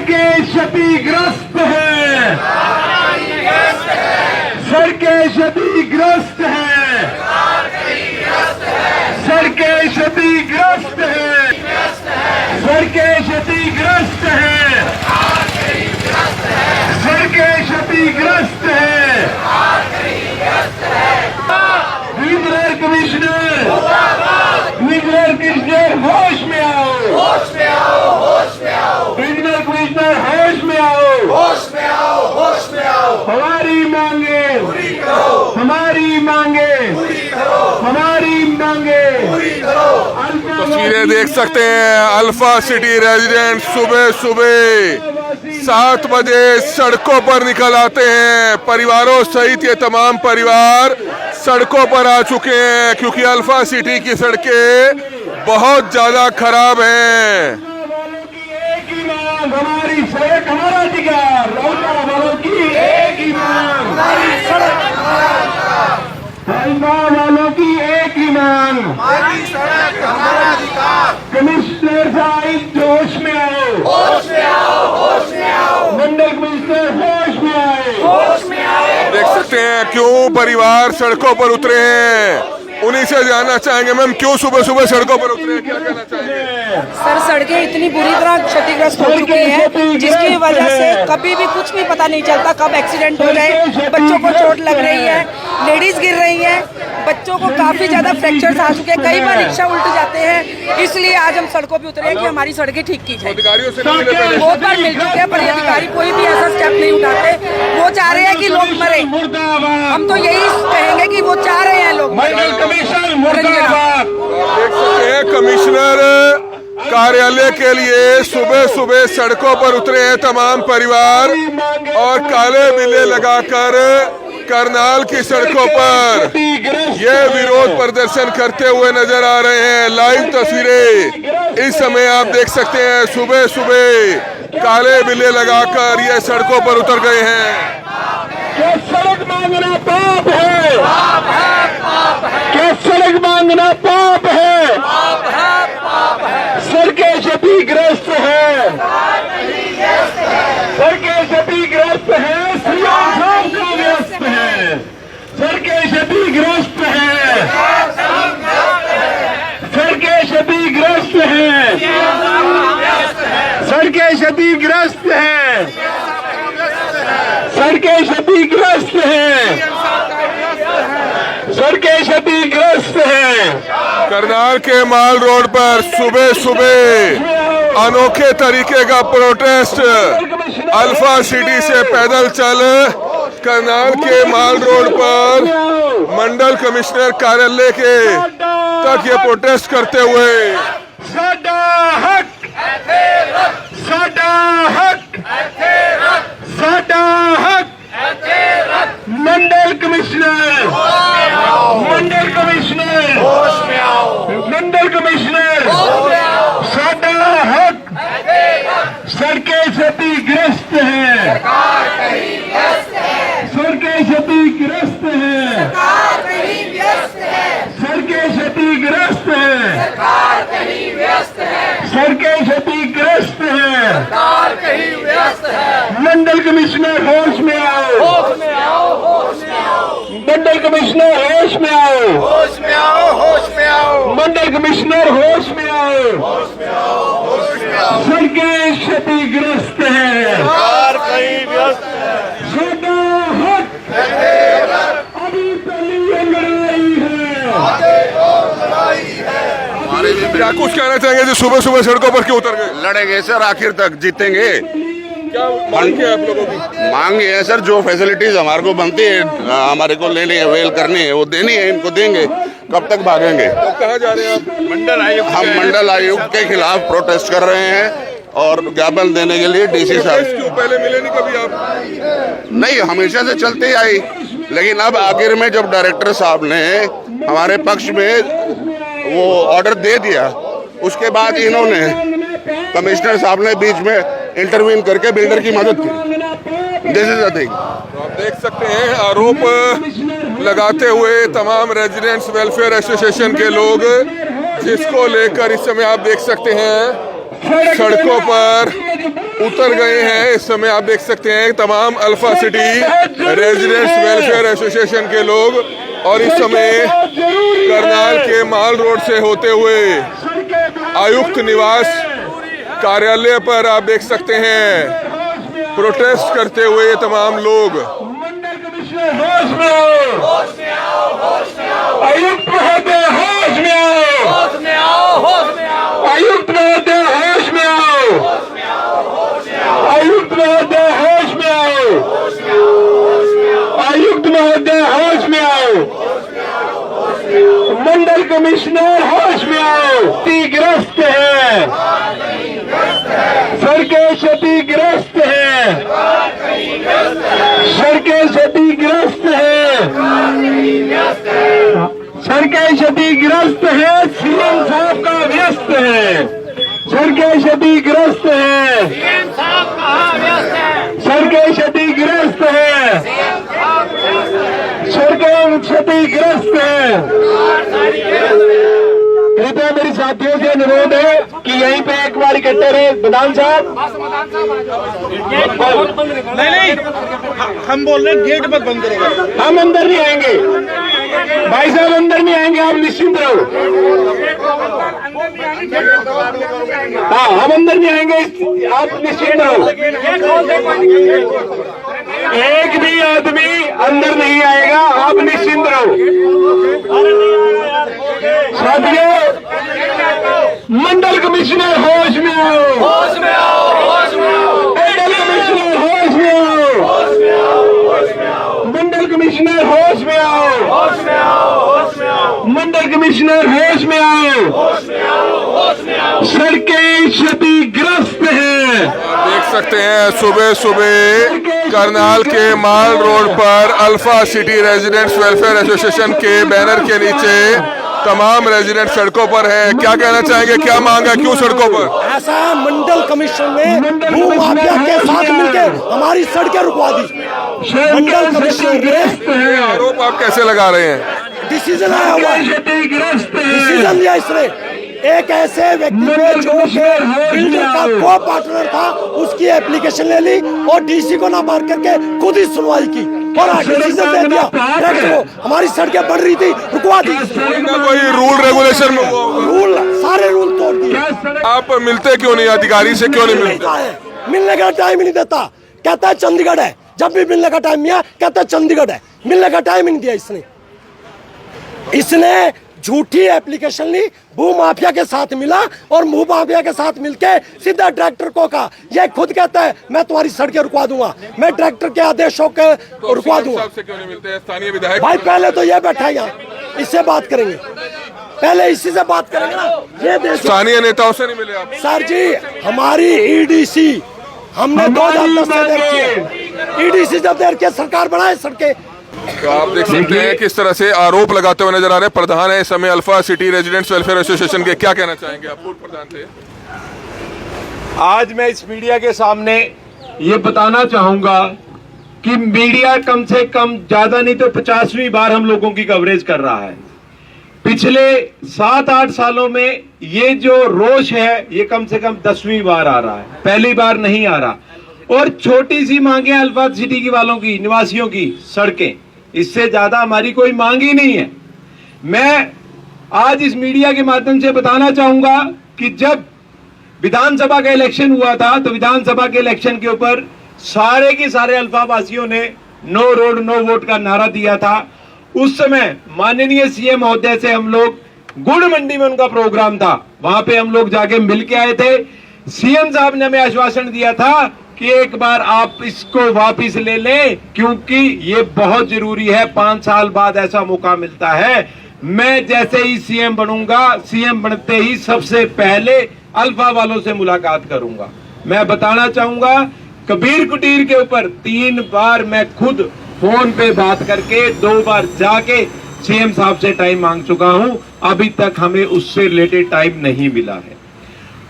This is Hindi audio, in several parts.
सड़कें क्षतिग्रस्त हैं, सड़कें क्षतिग्रस्त हैं, सड़कें क्षतिग्रस्त हैं, सड़कें क्षतिग्रस्त हैं, सड़कें क्षतिग्रस्त हैं। विजिलेंस कमिश्नर, विजिलेंस कमिश्नर होश में आओ, होश में आओ, होश में आओ, विजिलेंस कमिश्नर होश में आओ, होश में आओ, होश में आओ। हमारी मांगे पूरी करो, हमारी मांगे पूरी करो, हमारी मांगे पूरी करो। तस्वीरें देख सकते हैं। अल्फा सिटी रेजिडेंट सुबह सुबह 7 बजे सड़कों पर निकल आते हैं। परिवारों सहित ये तमाम परिवार सड़कों पर आ चुके हैं क्योंकि अल्फा सिटी की सड़कें बहुत ज्यादा खराब हैं। वालों की एक ही मांग, हमारी सड़क हमारा अधिकार। अल्फा वालों की एक ही मांग, हमारी सड़क हमारा अधिकार, अल्फा वालों की एक ही मांग। हमारी सड़क हमारा अधिकार। कमिश्नर साहिब जोश में आओ, होश में आओ, होश में आओ, मंडल कमिश्नर होश में आए। होश में आओ। देख सकते हैं क्यों परिवार सड़कों पर उतरे हैं। उन्हीं से जानना चाहेंगे मैम, क्यों सुबह सुबह सड़कों पर उतरे हैं, क्या कहना चाहेंगे? सर, सड़कें इतनी बुरी तरह क्षतिग्रस्त हो चुकी हैं जिसकी वजह से कभी भी कुछ भी पता नहीं चलता, कब एक्सीडेंट हो जाए। बच्चों को चोट लग रही है, लेडीज गिर रही हैं, बच्चों को काफी ज्यादा फ्रैक्चर्स आ चुके हैं, कई बार रिक्शा उल्ट जाते हैं। इसलिए आज हम सड़कों पे उतरे हैं कि हमारी सड़कें ठीक की जाए। अधिकारियों से नहीं मिले पहले? बहुत बार मिल चुके हैं पर ये अधिकारी कोई भी ऐसा स्टेप नहीं उठाते। वो चाह रहे हैं कि लोग मरे। हम तो यही कहेंगे कि वो चाह रहे हैं लोग मरे। मंडल कमिश्नर मुर्दाबाद। देख सकते हैं कमिश्नर कार्यालय के लिए सुबह सुबह सड़कों पर उतरे हैं तमाम परिवार और काले बिल्ले लगाकर करनाल की सड़कों पर ये विरोध प्रदर्शन करते हुए नजर आ रहे हैं। लाइव तस्वीरें इस समय आप देख सकते हैं। सुबह सुबह काले बिल्ले लगाकर ये सड़कों पर उतर गए हैं। क्या सड़क मांगना पाप है? पाप है, पाप है, क्या सड़क मांगना पाप है? पाप है, पाप है। सड़कें क्षतिग्रस्त है, सड़कें क्षतिग्रस्त है, सीएम साहब का व्यस्त है। सड़कें क्षतिग्रस्त है, सड़कें क्षतिग्रस्त है, सड़कें क्षतिग्रस्त है, सड़कें क्षतिग्रस्त है, सड़कें क्षतिग्रस्त है। करनाल के माल रोड पर सुबह सुबह अनोखे तरीके का प्रोटेस्ट अल्फा सिटी से पैदल चल करनाल के माल रोड पर मंडल कमिश्नर कार्यालय के तक ये प्रोटेस्ट करते हुए साडा हक, साडा हक, साडा हक। मंडल कमिश्नर, मंडल कमिश्नर, होश में आओ, मंडल कमिश्नर, साडा हक। सड़कें क्षतिग्रस्त हैं, सरकार कहीं व्यस्त है, सड़कें क्षतिग्रस्त हैं, सरकार कहीं व्यस्त है, सड़कें क्षतिग्रस्त हैं, सरकार कहीं व्यस्त है, सड़कें क्षतिग्रस्त हैं। सरकार कहीं व्यस्त है। मंडल कमिश्नर होश में आओ, होश में आओ, होश में आओ, मंडल कमिश्नर होश में आओ, होश में आओ, होश में आओ, मंडल कमिश्नर होश में आओ। होश में आओ। सड़कें क्षतिग्रस्त हैं, सरकार कहीं व्यस्त है, साडा हक। अभी पहली ये लड़ाई है, क्या कुछ कहना चाहेंगे जो सुबह सुबह सड़कों पर क्यों उतर गए? लड़ेंगे सर, आखिर तक जीतेंगे। क्या मांग है आप लोगों की? मांग ये है सर, जो फैसिलिटीज हमारे को बनती है, हमारे को लेनी है, वेल करनी है, वो देनी है, इनको देंगे। कब तक भागेंगे? तो कहाँ जा रहे हैं आप? मंडल आयुक्त। हम मंडल आयुक्त के खिलाफ प्रोटेस्ट कर रहे हैं और ज्ञापन देने के लिए डीसी साहब। क्यों पहले मिले नहीं कभी आप? नहीं, हमेशा से चलती ही आई, लेकिन अब आखिर में जब डायरेक्टर साहब ने हमारे पक्ष में वो ऑर्डर दे दिया, उसके बाद इन्होंने कमिश्नर साहब ने बीच में इंटरवीन करके बिल्डर की मदद की। This is the thing. तो आप देख सकते हैं आरोप लगाते हुए तमाम रेजिडेंट्स वेलफेयर एसोसिएशन के लोग, जिसको लेकर इस समय आप देख सकते हैं सड़कों पर उतर गए हैं। इस समय आप देख सकते हैं तमाम alpha city residents welfare association के लोग, और इस समय करनाल के माल रोड से होते हुए आयुक्त निवास कार्यालय पर आप देख सकते हैं प्रोटेस्ट करते हुए ये तमाम लोग। मंडल कमिश्नर होश में आओ, आयुक्त महोदय होश में आओ, आयुक्त महोदय होश में आओ, आयुक्त महोदय होश में आओ, आयुक्त महोदय होश में आओ, मंडल कमिश्नर होश में आओ। क्षतिग्रस्त है, सड़कें क्षतिग्रस्त है, सड़कें क्षतिग्रस्त है, सड़कें क्षतिग्रस्त है, सीएम साहब का व्यस्त है, सड़कें क्षतिग्रस्त है, सड़कें क्षतिग्रस्त है, सड़कें क्षतिग्रस्त है। कृपया मेरी साथियों से अनुरोध है कि यहीं पे एक बार इकट्ठे रहे। प्रधान साहब, नहीं हम बोल रहे हैं गेट मत बंद करो। हम अंदर नहीं आएंगे भाई साहब, अंदर नहीं आएंगे, आप निश्चिंत रहो। हाँ, हम अंदर नहीं आएंगे, आप निश्चिंत रहो। एक भी आदमी अंदर नहीं आएगा, आप निश्चिंत रहो। साथियों, मंडल कमिश्नर होश में आओ, होश में आओ, होश में आओ, मंडल कमिश्नर होश में आओ, होश में आओ, होश में आओ, मंडल कमिश्नर होश में आओ, होश में आओ, होश में आओ, मंडल कमिश्नर होश में आओ, होश में आओ, होश में आओ। सड़कें क्षतिग्रस्त हैं। आप देख सकते हैं सुबह सुबह करनाल के माल रोड पर alpha city residents welfare association के बैनर के नीचे तमाम रेजिडेंट सड़कों पर हैं। क्या कहना चाहेंगे, क्या मांग है, क्यों सड़कों पर? ऐसा मंडल कमीशन ने भू माफिया के साथ मिलकर हमारी सड़कें रुकवा दी। मंडल कमीशन ने आरोप आप कैसे लगा रहे हैं? डिसीजन आया हुआ है, डिसीजन लिया इसने एक ऐसे व्यक्ति पे जो बिल्डर का को पार्टनर था, उसकी एप्लीकेशन ले ली और डीसी को ना मार करके खुद ही सुनवाई की और डिसीजन दे दिया। हमारी सड़कें बढ़ रही थी, रुकवा दी। कोई रूल रेगुलेशन में रूल, सारे रूल तोड़ दिए। आप मिलते क्यों नहीं, अधिकारी से क्यों नहीं मिलते? मिलने का टाइम ही नहीं देता, कहता है चंडीगढ़ है। जब भी मिलने का टाइम किया कहता है चंडीगढ़ है, मिलने का टाइम ही नहीं दिया इसने झूठी एप्लीकेशन ली, भू माफिया के साथ मिला और भू माफिया के साथ मिलके सीधा डायरेक्टर को कहा, ये खुद कहता है मैं तुम्हारी सड़कें रुकवा दूंगा, मैं डायरेक्टर के आदेशों के रुकवा दूंगा। क्यों नहीं मिलते स्थानीय विधायक? भाई पहले तो ये बैठा है यहाँ, इससे बात करेंगे, पहले इसी से बात करेंगे ना। ये स्थानीय नेताओं से नहीं मिले आप? सर जी, हमारी ईडीसी हमने 2010 से देखी है, ईडीसी जब देर के सरकार बनाए सड़कें। तो आप देख सकते हैं किस तरह से आरोप लगाते हुए नजर आ रहे हैं। प्रधान है इस समय alpha city residents welfare association के, क्या कहना चाहेंगे आप? पूर्व प्रधान थे। आज मैं इस मीडिया के सामने ये बताना चाहूंगा कि मीडिया कम से कम ज्यादा नहीं तो 50वीं बार हम लोगों की कवरेज कर रहा है। पिछले 7-8 सालों में ये जो रोष है ये कम से कम 10वीं बार आ रहा है, पहली बार नहीं आ रहा। और छोटी सी मांगे अल्फा सिटी की वालों की, निवासियों की, सड़कें, इससे ज्यादा हमारी कोई मांग ही नहीं है। मैं आज इस मीडिया के माध्यम से बताना चाहूंगा कि जब विधानसभा का इलेक्शन हुआ था तो विधानसभा के इलेक्शन के ऊपर सारे के सारे अल्फा वासियों ने नो रोड नो वोट का नारा दिया था। उस समय माननीय सीएम महोदय से हम लोग गुड़ मंडी में उनका प्रोग्राम था, वहां पे हम लोग जाके मिल के आए थे। सीएम साहब ने हमें आश्वासन दिया था कि एक बार आप इसको वापिस ले लें क्योंकि ये बहुत जरूरी है, 5 साल बाद ऐसा मौका मिलता है। मैं जैसे ही सीएम बनूंगा, सीएम बनते ही सबसे पहले अल्फा वालों से मुलाकात करूंगा। मैं बताना चाहूंगा कबीर कुटीर के ऊपर 3 बार मैं खुद फोन पे बात करके 2 बार जाके सीएम साहब से टाइम मांग चुका हूं, अभी तक हमें उससे रिलेटेड टाइम नहीं मिला है।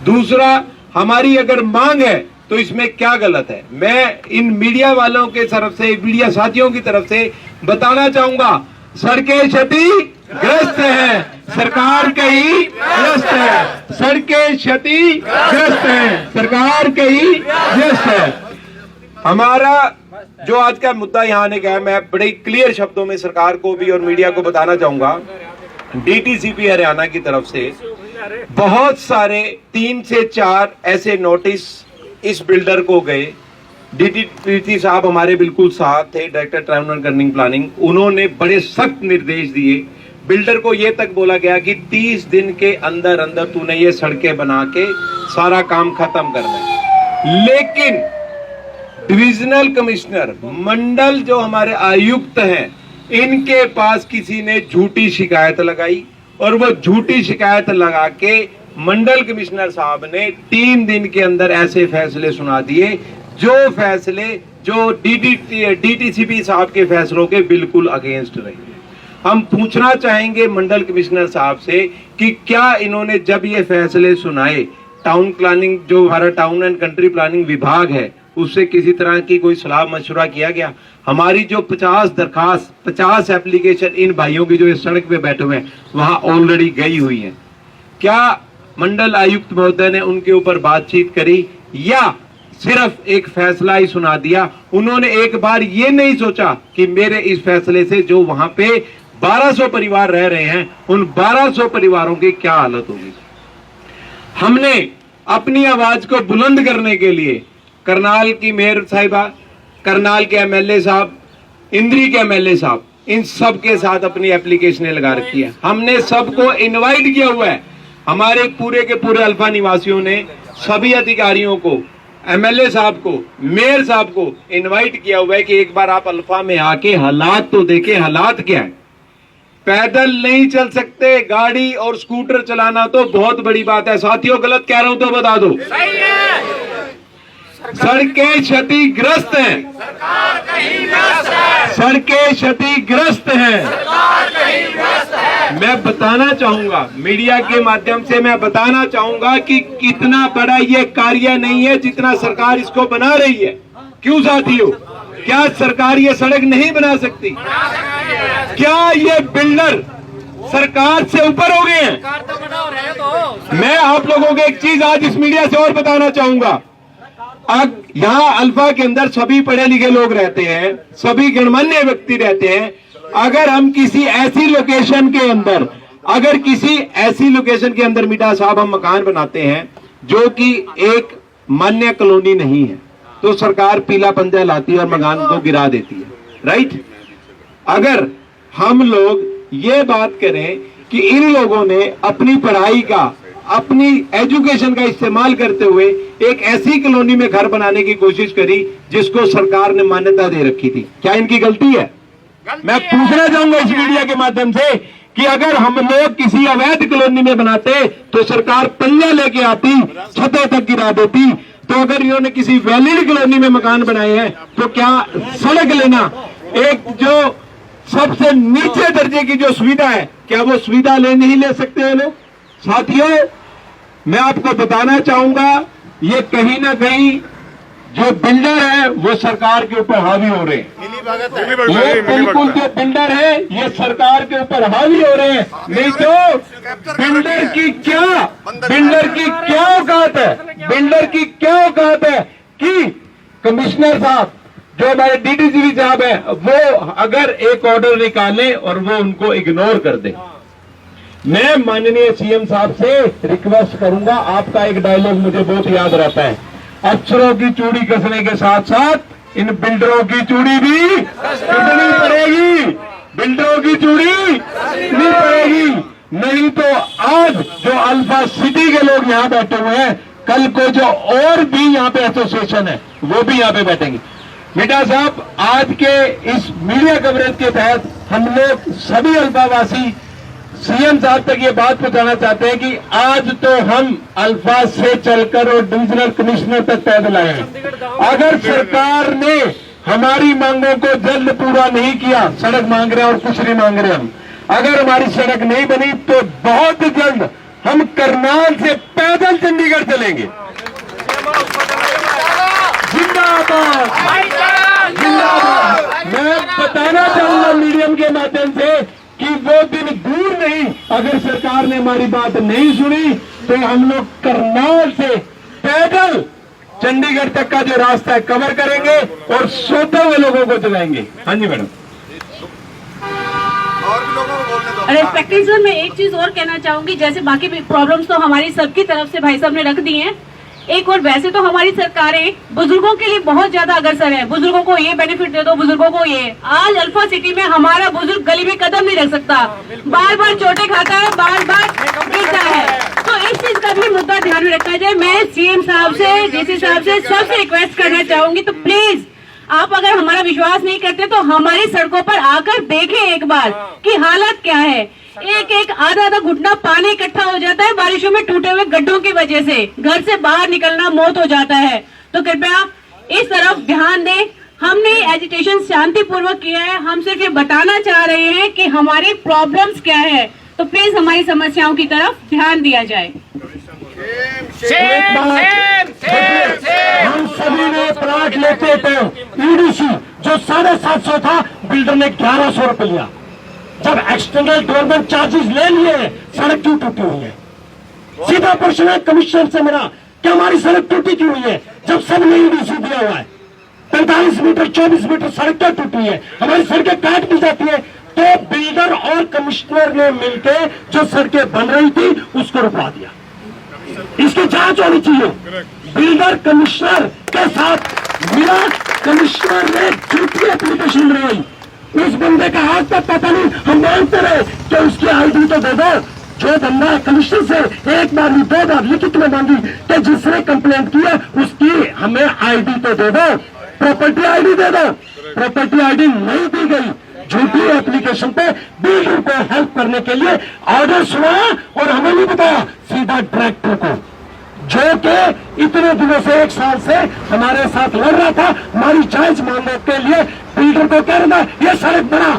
दूसरा, हमारी अगर मांग है तो इसमें क्या गलत है? मैं इन मीडिया वालों के तरफ से, मीडिया साथियों की तरफ से बताना चाहूंगा, सड़कें क्षतिग्रस्त हैं, सरकार कहीं ग्रस्त है, सड़कें क्षतिग्रस्त हैं, सरकार कहीं ग्रस्त है। हमारा जो आज का मुद्दा यहाँ आने का है, मैं बड़े क्लियर शब्दों में सरकार को भी और मीडिया को बताना चाहूंगा। डीटीसीपी हरियाणा की तरफ से बहुत सारे 3 से 4 ऐसे नोटिस इस बिल्डर को गए। डीटीपी साहब हमारे बिल्कुल साथ थे, डायरेक्टर ट्राइब्यूनल गवर्निंग प्लानिंग, उन्होंने बड़े सख्त निर्देश दिए। बिल्डर को यह तक बोला गया कि 30 दिन के अंदर अंदर तूने ये सड़कें बना के सारा काम खत्म करना है। लेकिन डिविजनल कमिश्नर, मंडल जो हमारे आयुक्त हैं, इनके पास किसी ने झूठी शिकायत लगाई और वो झूठी शिकायत लगा के मंडल कमिश्नर साहब ने 3 दिन के अंदर ऐसे फैसले सुना दिए जो फैसले जो डीटीसीपी साहब के फैसलों के बिल्कुल अगेंस्ट रहे। हम पूछना चाहेंगे मंडल कमिश्नर साहब से कि क्या इन्होंने जब ये फैसले सुनाए, टाउन प्लानिंग जो हमारा टाउन एंड कंट्री प्लानिंग विभाग है उससे किसी तरह की कोई सलाह मशवरा किया गया? हमारी जो 50 दरखास्त 50 एप्लीकेशन इन भाइयों की जो इस सड़क पे बैठे हुए हैं वहां ऑलरेडी गई हुई है। क्या मंडल आयुक्त महोदय ने उनके ऊपर बातचीत करी या सिर्फ एक फैसला ही सुना दिया? उन्होंने एक बार ये नहीं सोचा कि मेरे इस फैसले से जो वहां पे 1200 परिवार रह रहे हैं उन 1200 परिवारों की क्या हालत होगी? हमने अपनी आवाज को बुलंद करने के लिए करनाल की मेयर साहिबा, करनाल के एमएलए साहब, इंद्री के एमएलए साहब, इन सब के साथ अपनी एप्लीकेशनें लगा रखी है। हमने सबको इनवाइट किया हुआ है। हमारे पूरे के पूरे अल्फा निवासियों ने सभी अधिकारियों को, एमएलए साहब को, मेयर साहब को इनवाइट किया हुआ है कि एक बार आप अल्फा में आके हालात तो देखें। हालात क्या है? पैदल नहीं चल सकते, गाड़ी और स्कूटर चलाना तो बहुत बड़ी बात है। साथियों गलत कह रहा हूं तो बता दो। सड़कें क्षतिग्रस्त हैं, सड़कें क्षतिग्रस्त हैं। मैं बताना चाहूंगा, मीडिया के माध्यम से मैं बताना चाहूंगा कि कितना बड़ा ये कार्य नहीं है जितना सरकार इसको बना रही है। क्यों साथियों? क्या सरकार ये सड़क नहीं बना सकती? क्या ये बिल्डर सरकार से ऊपर हो गए हैं? मैं आप लोगों को एक चीज आज इस मीडिया से और बताना चाहूंगा। अब यहाँ अल्फा के अंदर सभी पढ़े लिखे लोग रहते हैं, सभी गणमान्य व्यक्ति रहते हैं। अगर हम किसी ऐसी लोकेशन के अंदर, अगर किसी ऐसी लोकेशन के अंदर मीठा साहब हम मकान बनाते हैं जो कि एक मान्य कॉलोनी नहीं है, तो सरकार पीला पंजा लाती है और मकान को गिरा देती है, राइट? अगर हम लोग ये बात करें कि इन लोगों ने अपनी पढ़ाई का, अपनी एजुकेशन का इस्तेमाल करते हुए एक ऐसी कॉलोनी में घर बनाने की कोशिश करी जिसको सरकार ने मान्यता दे रखी थी, क्या इनकी गलती है? मैं पूछना चाहूंगा इस मीडिया के माध्यम से कि अगर हम लोग किसी अवैध कॉलोनी में बनाते तो सरकार पंजा लेके आती, छतों तक गिरा देती। तो अगर इन्होंने किसी वैलिड कॉलोनी में मकान बनाए हैं तो क्या सड़क लेना, एक जो सबसे नीचे दर्जे की जो सुविधा है, क्या वो सुविधा नहीं ले सकते हैं लोग? साथियों मैं आपको बताना चाहूंगा, ये कहीं ना कहीं जो बिल्डर है वो सरकार के ऊपर हावी हो रहे हैं। ये बिल्कुल जो बिल्डर है ये सरकार के ऊपर हावी हो रहे हैं। नहीं तो बिल्डर की क्या औकात है? बिल्डर की क्या औकात है कि कमिश्नर साहब जो हमारे डीटीसीपी साहब है वो अगर एक ऑर्डर निकाले और वो उनको इग्नोर कर दे। मैं माननीय सीएम साहब से रिक्वेस्ट करूंगा, आपका एक डायलॉग मुझे बहुत याद रहता है, अफसरों की चूड़ी कसने के साथ साथ इन बिल्डरों की चूड़ी भी कसनी पड़ेगी। बिल्डरों की चूड़ी नहीं पड़ेगी, नहीं तो आज जो अल्फा सिटी के लोग यहाँ बैठे हुए हैं, कल को जो और भी यहाँ पे एसोसिएशन है वो भी यहाँ पे बैठेंगे। मीठा साहब, आज के इस मीडिया कवरेज के तहत हम लोग सभी अल्फावासी सीएम साहब तक ये बात पहुंचाना चाहते हैं कि आज तो हम अल्फा से चलकर और डिविजनल कमिश्नर तक पैदल आए हैं। अगर सरकार ने हमारी मांगों को जल्द पूरा नहीं किया, सड़क मांग रहे हैं और कुछ नहीं मांग रहे हम, अगर हमारी सड़क नहीं बनी तो बहुत जल्द हम करनाल से पैदल चंडीगढ़ चलेंगे। जिंदाबाद, जिंदाबाद। मैं बताना चाहूंगा मीडियम के माध्यम से कि वो दिन दूर नहीं, अगर सरकार ने हमारी बात नहीं सुनी तो हम लोग करनाल से पैदल चंडीगढ़ तक का जो रास्ता है कवर करेंगे और सोते हुए लोगों को जगाएंगे। हाँ जी मैडम। रेस्पेक्टिव सर, मैं एक चीज और कहना चाहूंगी, जैसे बाकी प्रॉब्लम्स तो हमारी सबकी तरफ से भाई साहब ने रख दी हैं, एक और वैसे तो हमारी सरकारें बुजुर्गों के लिए बहुत ज्यादा अग्रसर है, बुजुर्गों को ये बेनिफिट दे दो, बुजुर्गों को ये। आज अल्फा सिटी में हमारा बुजुर्ग गली में कदम नहीं रख सकता, बार बार चोटें खाता है, बार बार गिरता है, तो इस चीज का भी मुद्दा ध्यान में रखा जाए। मैं सीएम साहब से, डीसी साहब से सबसे रिक्वेस्ट करना चाहूंगी, तो प्लीज आप अगर हमारा विश्वास नहीं करते तो हमारी सड़कों पर आकर देखें एक बार कि हालत क्या है। एक आधा आधा घुटना पानी इकट्ठा हो जाता है बारिशों में टूटे हुए गड्ढों की वजह से, घर से बाहर निकलना मौत हो जाता है। तो कृपया इस तरफ ध्यान दें। हमने एजिटेशन शांतिपूर्वक किया है, हम सिर्फ ये बताना चाह रहे हैं कि हमारी प्रॉब्लम्स क्या है, तो प्लीज हमारी समस्याओं की तरफ ध्यान दिया जाए। हम सभी ने प्लाट लेते थे ईडीसी जो 750 था, बिल्डर ने 1100 रुपए लिया। जब एक्सटर्नल डेवलपमेंट चार्जेस ले लिए, सड़क क्यों टूटी हुई है? सीधा प्रश्न है कमिश्नर से मेरा कि हमारी सड़क टूटी क्यों हुई है जब सबने ईडीसी दिया हुआ है? 45 मीटर 24 मीटर सड़क क्या टूटी है? हमारी सड़कें काट दी जाती है। तो बिल्डर और कमिश्नर ने मिलकर जो सड़कें बन रही थी उसको रुकवा दिया। इसकी जांच होनी चाहिए। बिल्डर कमिश्नर के साथ मिला, कमिश्नर ने झूठी एप्लीकेशन लगाई। उस बंदे का हाथ तक पता नहीं, हम मानते रहे कि उसकी आईडी तो दे दो। जो बंदा कमिश्नर से एक बार नहीं 2 बार लिखित में मांगी कि जिसने कंप्लेंट की है उसकी हमें आईडी तो दे दो, प्रॉपर्टी आईडी दे दो। प्रॉपर्टी आईडी नहीं दी गई, झूठी एप्लीकेशन पे बिल्डर को हेल्प करने के लिए ऑर्डर सुनाया और हमें नहीं बताया, सीधा डायरेक्टर को, जो कि इतने दिनों से 1 साल से हमारे साथ लड़ रहा था हमारी जायज मांगों के लिए। बिल्डर को कह रहा ये सड़क बना,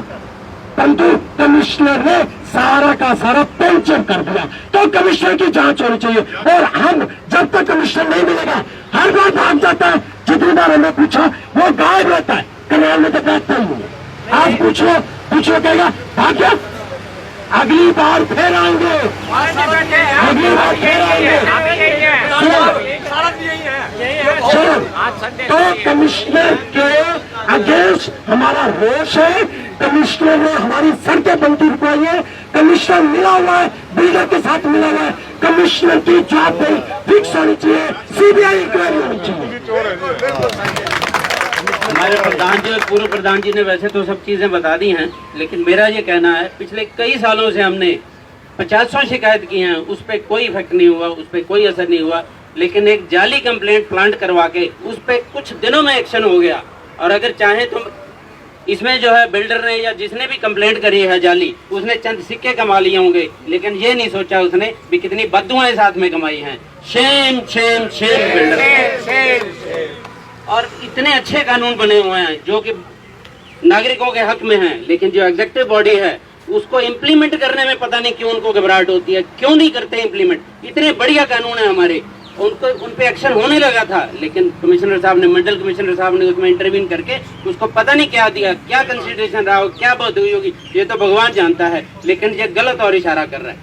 परंतु कमिश्नर ने सारा का सारा पंचर कर दिया। तो कमिश्नर की जांच होनी चाहिए। और हम जब तक कमिश्नर नहीं मिलेगा, हर बार भाग जाता है। जितनी बार हमने पूछा वो गायब रहता है, कनाल में तो बैठता ही नहीं है। आज पूछ लो कहेगा भाग गया, अगली बार फिर आएंगे, अगली बार फिर आएंगे। तो कमिश्नर के अगेंस्ट हमारा रोष है। कमिश्नर ने हमारी सड़कें बनती रुकवाई है। कमिश्नर मिला हुआ है, बिल्डर के साथ मिला हुआ है। कमिश्नर की जॉब फिक्स होनी चाहिए, सीबीआई इंक्वायरी होनी चाहिए। हमारे प्रधान जी और पूर्व प्रधान जी ने वैसे तो सब चीज़ें बता दी हैं, लेकिन मेरा ये कहना है पिछले कई सालों से हमने 50 शिकायत की हैं, उस पर कोई इफेक्ट नहीं हुआ, उस पर कोई असर नहीं हुआ। लेकिन एक जाली कंप्लेंट प्लांट करवा के उस पर कुछ दिनों में एक्शन हो गया। और अगर चाहे तो इसमें जो है बिल्डर ने या जिसने भी कंप्लेंट करी है जाली, उसने चंद सिक्के कमा लिए होंगे, लेकिन ये नहीं सोचा उसने भी कितनी बददुआएं साथ में कमाई हैं। Shem Shem Shem builder. और इतने अच्छे कानून बने हुए हैं जो कि नागरिकों के हक में हैं, लेकिन जो एग्जीक्यूटिव बॉडी है उसको इम्प्लीमेंट करने में पता नहीं क्यों उनको घबराहट होती है, क्यों नहीं करते इम्प्लीमेंट। इतने बढ़िया कानून है हमारे, उन पे एक्शन होने लगा था, लेकिन कमिश्नर साहब ने, मंडल कमिश्नर साहब ने उसमें इंटरवीन करके उसको पता नहीं क्या दिया, क्या कंसिडरेशन रहा हो, क्या बात हुई होगी, ये तो भगवान जानता है। लेकिन ये गलत और इशारा कर रहा है।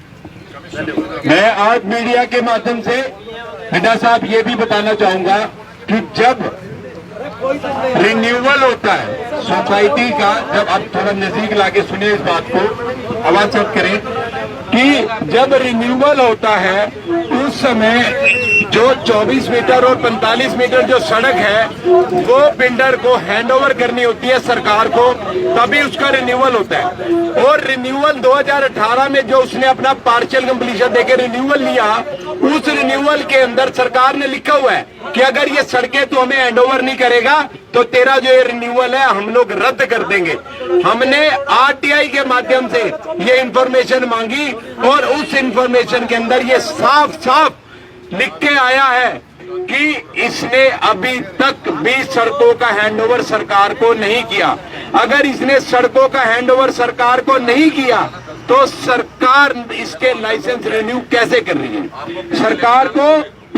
मैं आज मीडिया के माध्यम से हेडा साहब ये भी बताना चाहूंगा कि जब रिन्यूअल होता है सोसाइटी का, जब आप थोड़ा नजदीक लाके सुनिए इस बात को, आवाज सेट करें, कि जब रिन्यूअल होता है उस समय जो 24 मीटर और 45 मीटर जो सड़क है वो बिल्डर को हैंडओवर करनी होती है सरकार को, तभी उसका रिन्यूअल होता है। और रिन्यूअल 2018 में जो उसने अपना पार्शियल कंप्लीशन देके रिन्यूअल लिया, उस रिन्यूअल के अंदर सरकार ने लिखा हुआ है कि अगर ये सड़कें तो हमें हैंडओवर नहीं करेगा तो तेरा जो ये रिन्यूअल है हम लोग रद्द कर देंगे। हमने आरटीआई के माध्यम से ये इंफॉर्मेशन मांगी और उस इंफॉर्मेशन के अंदर ये साफ साफ लिख के आया है कि इसने अभी तक भी सड़कों का हैंडओवर सरकार को नहीं किया। अगर इसने सड़कों का हैंडओवर सरकार को नहीं किया तो सरकार इसके लाइसेंस रिन्यू कैसे कर रही है? सरकार को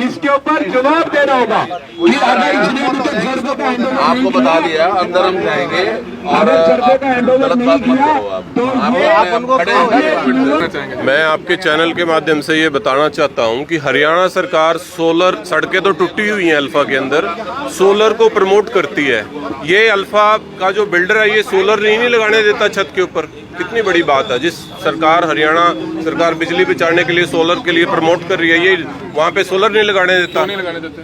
इसके ऊपर जवाब देना होगा कि अगर इसने सड़कों का हैंडओवर आपको बता दिया, अंदर हम जाएंगे। और गलत बात मत करो आप उनको खड़े। मैं आपके चैनल के माध्यम से ये बताना चाहता हूँ कि हरियाणा सरकार सोलर, सड़कें तो टूटी हुई हैं अल्फा के अंदर, सोलर को प्रमोट करती है। ये अल्फा का जो बिल्डर है ये सोलर नहीं लगाने देता छत के ऊपर। कितनी बड़ी बात है। जिस सरकार, हरियाणा सरकार बिजली बचाने के लिए सोलर के लिए प्रमोट कर रही है, ये वहाँ पे सोलर नहीं लगाने देता।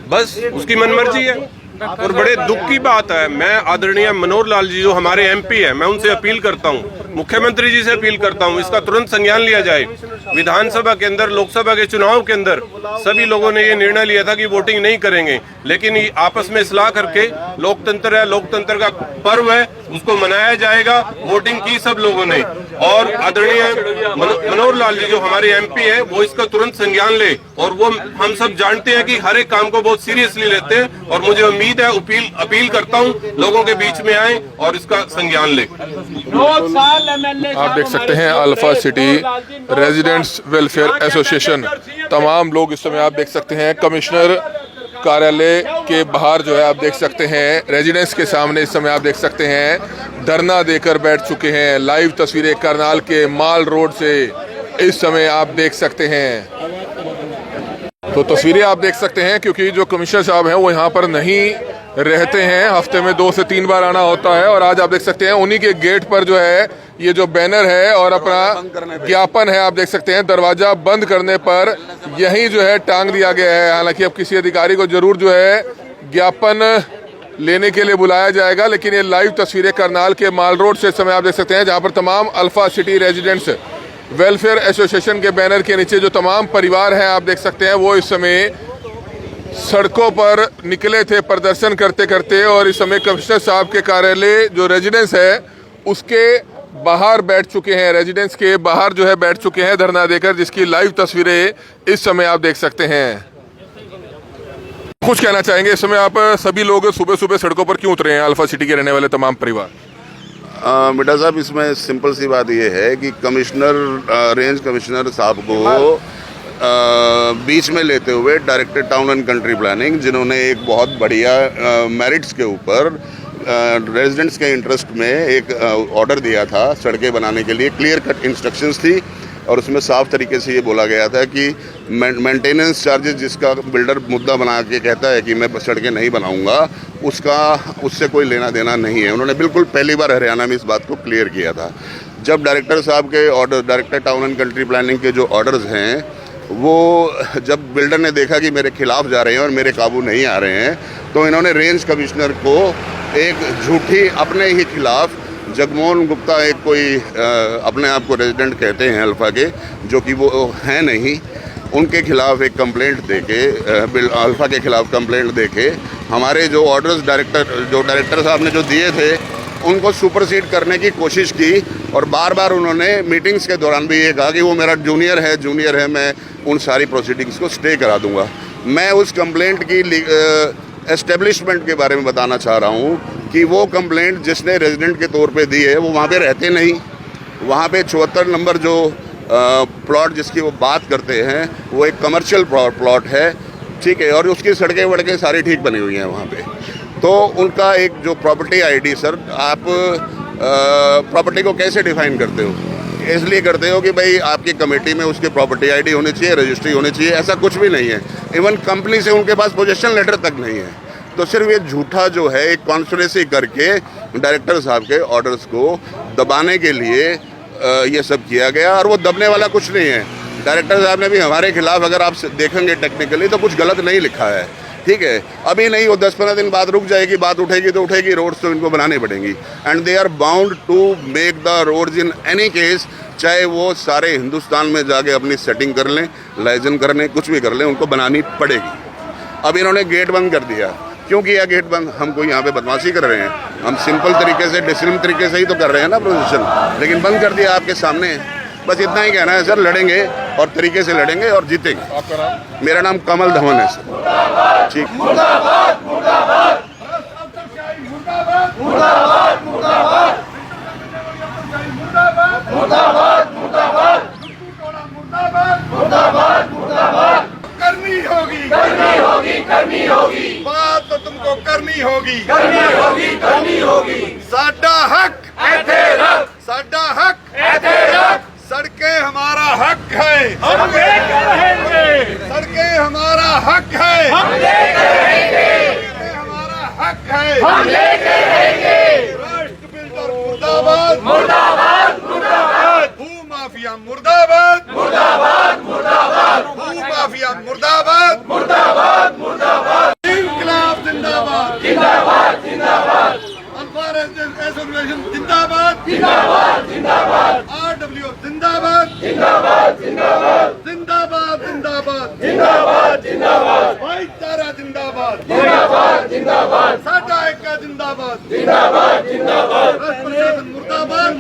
बस उसकी मनमर्जी है और बड़े दुख की बात है। मैं आदरणीय मनोहर लाल जी जो हमारे एमपी है, मैं उनसे अपील करता हूँ, मुख्यमंत्री जी से अपील करता हूँ, इसका तुरंत संज्ञान लिया जाए। विधानसभा के अंदर, लोकसभा के चुनाव के अंदर सभी लोगों ने ये निर्णय लिया था कि वोटिंग नहीं करेंगे, लेकिन आपस में सलाह करके, लोकतंत्र है, लोकतंत्र का पर्व है, उसको मनाया जाएगा। वोटिंग की सब लोगों ने और आदरणीय मनोहर लाल जी जो हमारे एमपी है वो इसका तुरंत संज्ञान ले। और वो हम सब जानते हैं कि हर एक काम को बहुत सीरियसली लेते हैं और मुझे उम्मीद है, अपील करता हूँ लोगों के बीच में आए और इसका संज्ञान ले। आप देख सकते हैं alpha city residents welfare association, तमाम लोग इस समय आप देख सकते हैं कमिश्नर कार्यालय के बाहर जो है आप देख सकते हैं, रेजिडेंट्स के सामने इस समय आप देख सकते हैं धरना देकर बैठ चुके हैं। लाइव तस्वीरें करनाल के माल रोड से इस समय आप देख सकते हैं। तो तस्वीरें आप देख सकते हैं क्योंकि जो कमिश्नर साहब हैं वो यहाँ पर नहीं रहते हैं, हफ्ते में 2 से 3 बार आना होता है। और आज आप देख सकते हैं उन्हीं के गेट पर जो है ये जो बैनर है और अपना ज्ञापन है आप देख सकते हैं, दरवाजा बंद करने पर यही जो है टांग दिया गया है। हालांकि अब किसी अधिकारी को जरूर जो है ज्ञापन लेने के लिए बुलाया जाएगा, लेकिन ये लाइव तस्वीरें करनाल के माल रोड से इस समय आप देख सकते हैं जहां पर तमाम alpha city residents welfare association के बैनर के नीचे जो तमाम परिवार हैं आप देख सकते हैं वो इस समय सड़कों पर निकले थे प्रदर्शन करते करते। और इस समय कमिश्नर साहब के कार्यालय जो रेजिडेंस है उसके बाहर बैठ चुके हैं, रेजिडेंस के बाहर जो है बैठ चुके हैं धरना देकर, जिसकी लाइव तस्वीरें इस समय आप देख सकते हैं। कुछ कहना चाहेंगे इस समय आप? सभी लोग सुबह सुबह सड़कों पर क्यों उतरे हैं अल्फा सिटी के रहने वाले तमाम परिवार? बेटा साहब, इसमें सिंपल सी बात ये है कि कमिश्नर, रेंज कमिश्नर साहब को बीच में लेते हुए director town and country planning, जिन्होंने एक बहुत बढ़िया मेरिट्स के ऊपर रेजिडेंट्स के इंटरेस्ट में एक ऑर्डर दिया था सड़कें बनाने के लिए, क्लियर कट इंस्ट्रक्शंस थी और उसमें साफ तरीके से ये बोला गया था कि मेंटेनेंस चार्जेस जिसका बिल्डर मुद्दा बना के कहता है कि मैं सड़कें नहीं बनाऊंगा, उससे कोई लेना देना नहीं है। उन्होंने बिल्कुल पहली बार हरियाणा में इस बात को क्लियर किया था। जब डायरेक्टर साहब के order, director town and country planning के जो ऑर्डर्स हैं, वो जब बिल्डर ने देखा कि मेरे खिलाफ जा रहे हैं और मेरे काबू नहीं आ रहे हैं, तो इन्होंने रेंज कमिश्नर को एक झूठी, अपने ही खिलाफ, जगमोहन गुप्ता एक कोई अपने आप को रेजिडेंट कहते हैं अल्फा के, जो कि वो हैं नहीं, उनके खिलाफ एक कंप्लेंट देके, अल्फा के खिलाफ कंप्लेंट देके हमारे जो ऑर्डर्स डायरेक्टर साहब ने जो दिए थे उनको सुपरसीड करने की कोशिश की। और बार बार उन्होंने मीटिंग्स के दौरान भी ये कहा कि वो मेरा जूनियर है, मैं उन सारी प्रोसीडिंग्स को स्टे करा दूंगा। मैं उस कंप्लेंट की एस्टेब्लिशमेंट के बारे में बताना चाह रहा हूँ कि वो कंप्लेंट जिसने रेजिडेंट के तौर पे दी है वो वहाँ पे रहते नहीं। वहाँ पे 74 नंबर जो प्लॉट जिसकी वो बात करते हैं वो एक कमर्शियल प्लॉट है, ठीक है, और उसकी सड़कें वड़कें सारी ठीक बनी हुई हैं वहाँ पे। तो उनका एक जो प्रॉपर्टी आईडी, सर आप प्रॉपर्टी को कैसे डिफाइन करते हो? इसलिए करते हो कि भाई आपकी कमेटी में उसकी प्रॉपर्टी आईडी होनी चाहिए, रजिस्ट्री होनी चाहिए, ऐसा कुछ भी नहीं है। इवन कंपनी से उनके पास पोजेशन लेटर तक नहीं है। तो सिर्फ ये झूठा जो है एक कॉन्स्पिरेसी करके डायरेक्टर साहब के ऑर्डर्स को दबाने के लिए ये सब किया गया, और वो दबने वाला कुछ नहीं है। डायरेक्टर साहब ने भी हमारे खिलाफ, अगर आप देखेंगे टेक्निकली, तो कुछ गलत नहीं लिखा है, ठीक है। अभी नहीं, वो 10-15 दिन बाद रुक जाएगी, बात उठेगी तो उठेगी, रोड्स तो इनको बनानी पड़ेंगी। And they are bound to make the roads in any case, चाहे वो सारे हिंदुस्तान में जाके अपनी सेटिंग कर लें, लाइजन कर लें, कुछ भी कर लें, उनको बनानी पड़ेगी। अब इन्होंने गेट बंद कर दिया। क्यों किया गेट बंद? हम कोई यहाँ पे बदमाशी कर रहे हैं? हम सिंपल तरीके से, डिसिप्लिन तरीके से ही तो कर रहे हैं ना प्रोसेशन, लेकिन बंद कर दिया आपके सामने। बस इतना ही कहना है सर, लड़ेंगे और तरीके से लड़ेंगे और जीतेंगे। आपका नाम? मेरा नाम कमल धवन है सर। ठीक। करनी होगी, करनी होगी, करनी होगी। बात तो तुमको करनी होगी साडा हक साडा हक सड़कें हमारा हक है हम लेके रहेंगे सड़कें हमारा हक है सड़कें हमारा हक है राष्ट्र बिल्डर मुर्दाबाद भू माफिया मुर्दाबाद भू माफिया मुर्दाबाद इंकलाब जिंदाबाद अल्फा एसोसिएशन जिंदाबाद RWF जिंदाबाद भाईचारा जिंदाबाद साडा एकता जिंदाबाद प्रशासन मुर्दाबाद